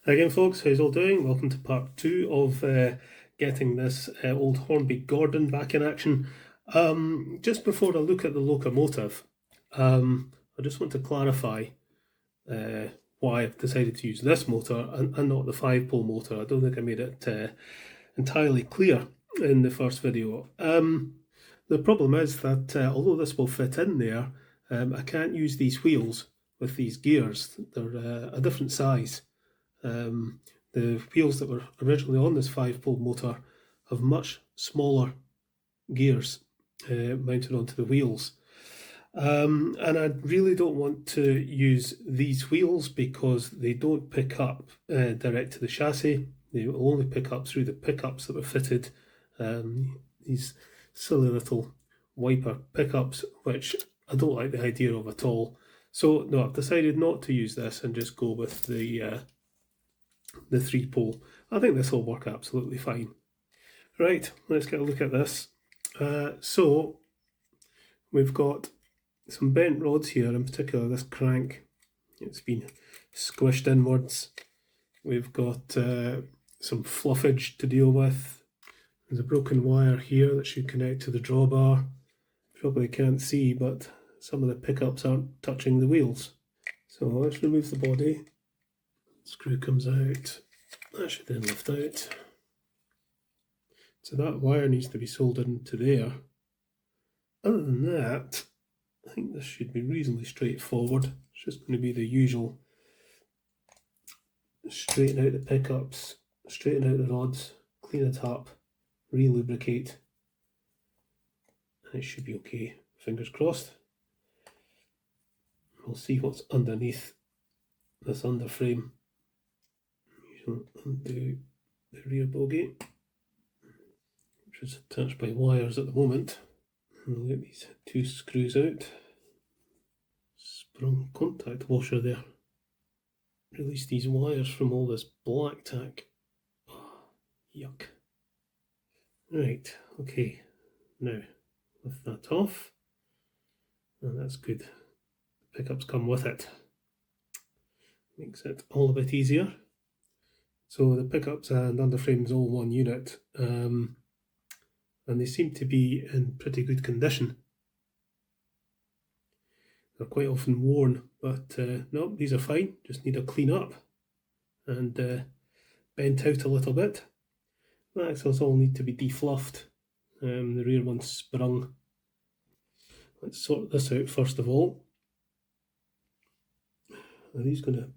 Again folks, how's all doing? Welcome to part 2 of getting this old Hornby Gordon back in action. Just before I look at the locomotive, I just want to clarify why I've decided to use this motor and not the 5-pole motor. I don't think I made it entirely clear in the first video. The problem is that although this will fit in there, I can't use these wheels with these gears. They're a different size. The wheels that were originally on this 5-pole motor have much smaller gears mounted onto the wheels. And I really don't want to use these wheels because they don't pick up direct to the chassis. They will only pick up through the pickups that were fitted, these silly little wiper pickups, which I don't like the idea of at all. So no, I've decided not to use this and just go with the 3-pole. I think this will work absolutely fine. Right, let's get a look at this. So we've got some bent rods here, in particular this crank. It's been squished inwards. We've got some fluffage to deal with. There's a broken wire here that should connect to the drawbar. Probably can't see, but some of the pickups aren't touching the wheels. So let's remove the body. Screw comes out. That should then lift out. So that wire needs to be soldered into there. Other than that, I think this should be reasonably straightforward. It's just going to be the usual straighten out the pickups, straighten out the rods, clean it up, re-lubricate, and it should be okay. Fingers crossed. We'll see what's underneath this underframe. Undo the rear bogie, which is attached by wires at the moment. And we'll get these 2 screws out. Sprung contact washer there. Release these wires from all this black tack. Oh, yuck. Right, okay. Now, lift that off. And that's good. The pickups come with it. Makes it all a bit easier. So the pickups and underframes all one unit, and they seem to be in pretty good condition. They're quite often worn, but no, these are fine, just need a clean up and bent out a little bit. The axles all need to be defluffed, the rear one's sprung. Let's sort this out first of all. Are these going to...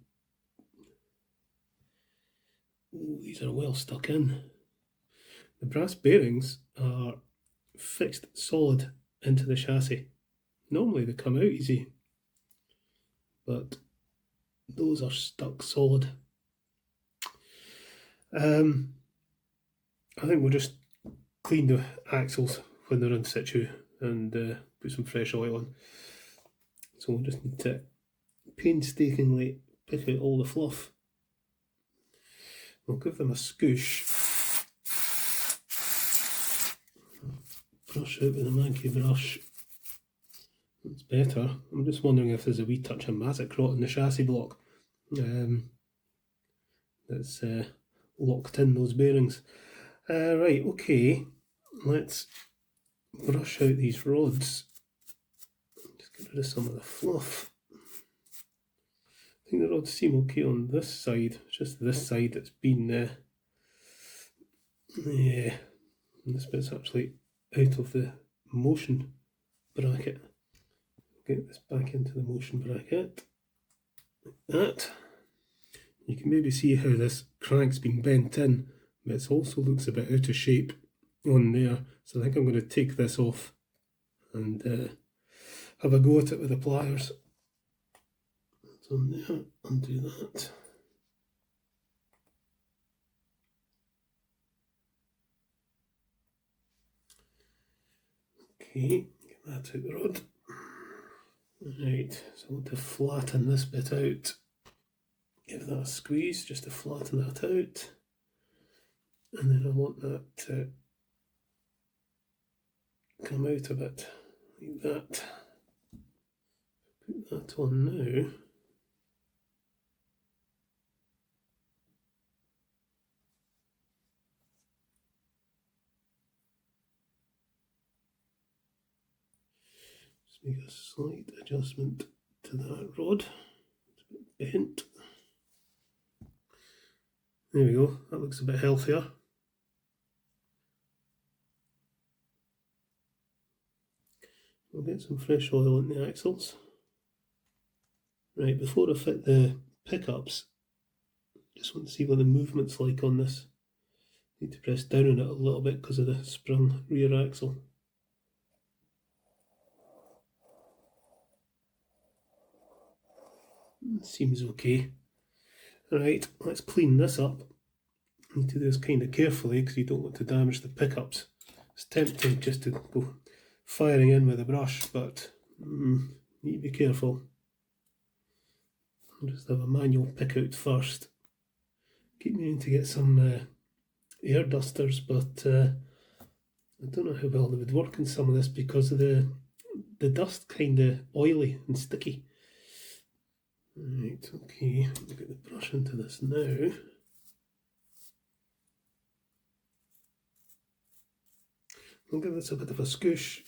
Ooh, these are well stuck in. The brass bearings are fixed solid into the chassis. Normally they come out easy, but those are stuck solid. I think we'll just clean the axles when they're in situ and put some fresh oil on. So we'll just need to painstakingly pick out all the fluff. We'll give them a scoosh. Brush out with a manky brush. That's better. I'm just wondering if there's a wee touch of mazic rot in the chassis block that's locked in those bearings. Right, okay. Let's brush out these rods. Just get rid of some of the fluff. I think the rods seem okay on this side. It's just this side that's been yeah, this bit's actually out of the motion bracket. Get this back into the motion bracket. Like that. You can maybe see how this crank's been bent in, but it also looks a bit out of shape on there. So I think I'm going to take this off and have a go at it with the pliers. That's on there, undo that. Okay, get that out the rod. Right, so I want to flatten this bit out. Give that a squeeze just to flatten that out. And then I want that to come out a bit, like that. Put that on now. Just make a slight adjustment to that rod. It's a bit bent. There we go, that looks a bit healthier. We'll get some fresh oil in the axles. Right, before I fit the pickups, just want to see what the movement's like on this. Need to press down on it a little bit because of the sprung rear axle. Seems okay. Alright, let's clean this up. Need to do this kind of carefully because you don't want to damage the pickups. It's tempting just to go firing in with a brush, but need to be careful. I'll just have a manual pick out first. Keep meaning to get some air dusters, but I don't know how well they would work in some of this because of the dust kind of oily and sticky. Right, okay, I'll get the brush into this now. I'll give this a bit of a scoosh.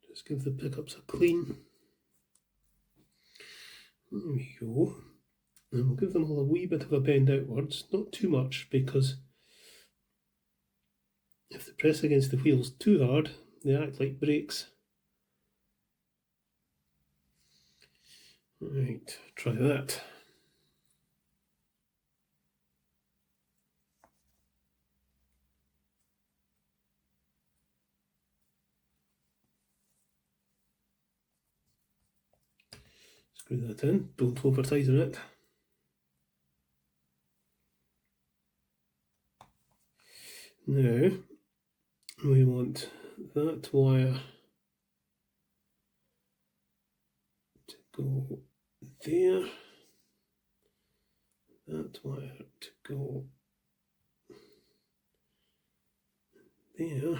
Just give the pickups a clean. There we go. And we'll give them all a wee bit of a bend outwards, not too much, because if they press against the wheels too hard, they act like brakes. Right, try that. Screw that in, don't over tighten it. Now, we want that wire to go there, that wire to go there.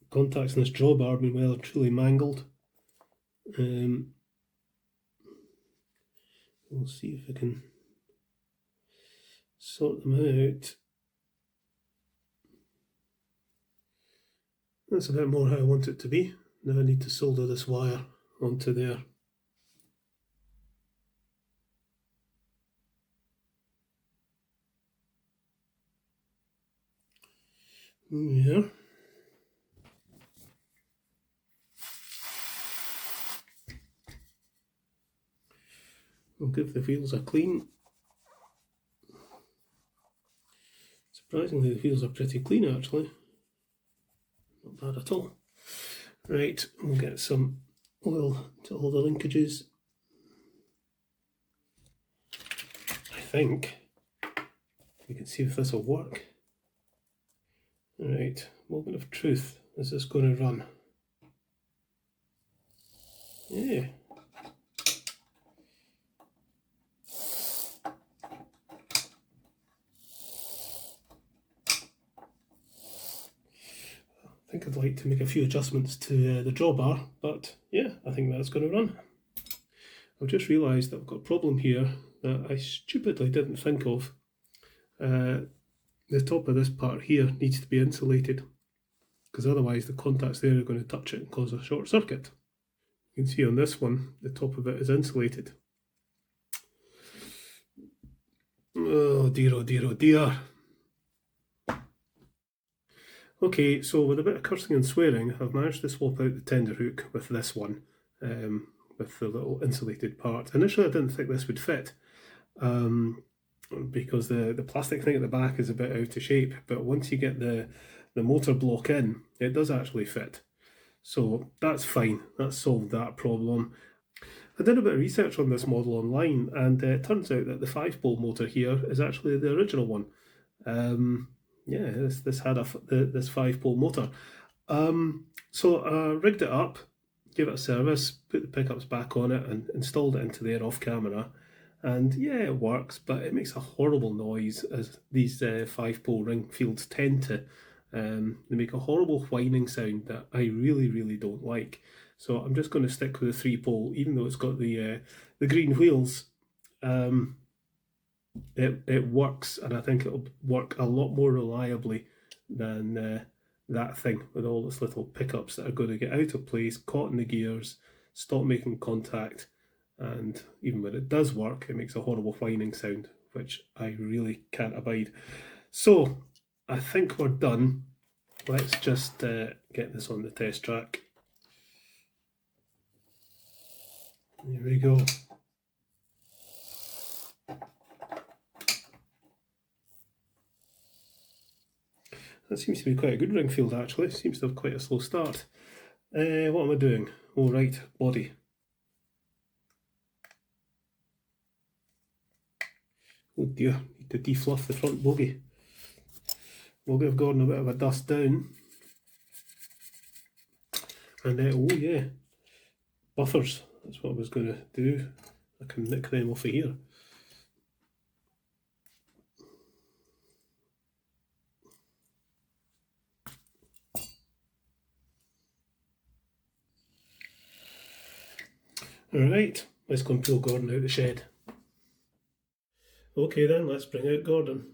Contacts in this drawbar have been well and truly mangled. We'll see if I can sort them out. That's a bit more how I want it to be. Now I need to solder this wire onto there. Yeah. We'll give the wheels a clean. Surprisingly, the wheels are pretty clean actually. Not bad at all. Right, we'll get some oil to all the linkages. I think we can see if this will work. Right, moment of truth. Is this going to run? Yeah. I think I'd like to make a few adjustments to the drawbar, but yeah, I think that's going to run. I've just realised that I've got a problem here that I stupidly didn't think of. The top of this part here needs to be insulated, because otherwise the contacts there are going to touch it and cause a short circuit. You can see on this one, the top of it is insulated. Oh dear, oh dear, oh dear. Okay, so with a bit of cursing and swearing, I've managed to swap out the tender hook with this one, with the little insulated part. Initially I didn't think this would fit, because the plastic thing at the back is a bit out of shape, but once you get the motor block in, it does actually fit. So that's fine, that's solved that problem. I did a bit of research on this model online, and it turns out that the 5-pole motor here is actually the original one. Yeah, this had this 5-pole motor. So I rigged it up, gave it a service, put the pickups back on it, and installed it into there off camera. And yeah, it works, but it makes a horrible noise, as these 5-pole ring fields tend to. They make a horrible whining sound that I really, really don't like. So I'm just going to stick with the 3-pole, even though it's got the green wheels. It works, and I think it'll work a lot more reliably than that thing with all its little pickups that are going to get out of place, caught in the gears, stop making contact, and even when it does work, it makes a horrible whining sound, which I really can't abide. So I think we're done. Let's just get this on the test track. Here we go. That seems to be quite a good ring field actually. Seems to have quite a slow start. What am I doing? Oh right, body. Oh dear, need to defluff the front bogie. We'll give Gordon a bit of a dust down. And oh yeah, buffers. That's what I was going to do. I can nick them off of here. Alright, let's go and pull Gordon out of the shed. Okay then, let's bring out Gordon.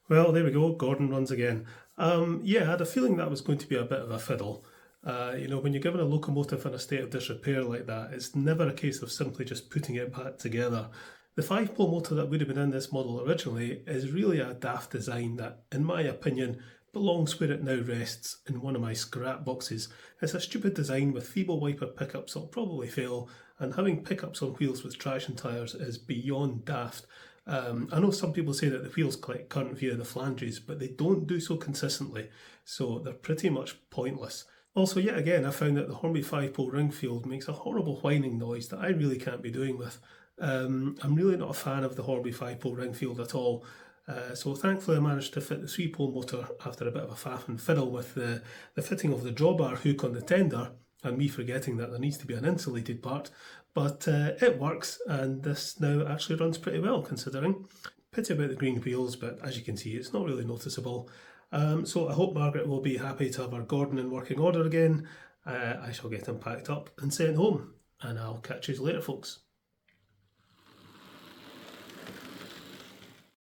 Well, there we go. Gordon runs again. Yeah, I had a feeling that was going to be a bit of a fiddle. When you're given a locomotive in a state of disrepair like that, it's never a case of simply just putting it back together. The 5-pole motor that would have been in this model originally is really a daft design that, in my opinion, belongs where it now rests in one of my scrap boxes. It's a stupid design with feeble wiper pickups that'll probably fail, and having pickups on wheels with traction tyres is beyond daft. I know some people say that the wheels collect current via the flanges, but they don't do so consistently, so they're pretty much pointless. Also, yet again, I found that the Hornby 5-pole ring field makes a horrible whining noise that I really can't be doing with. I'm really not a fan of the Hornby 5-pole ring field at all. So thankfully I managed to fit the 3-pole motor after a bit of a faff and fiddle with the fitting of the drawbar hook on the tender, and me forgetting that there needs to be an insulated part, but it works, and this now actually runs pretty well considering. Pity about the green wheels, but as you can see it's not really noticeable. So I hope Margaret will be happy to have her Gordon in working order again. I shall get him packed up and sent home, and I'll catch you later, folks.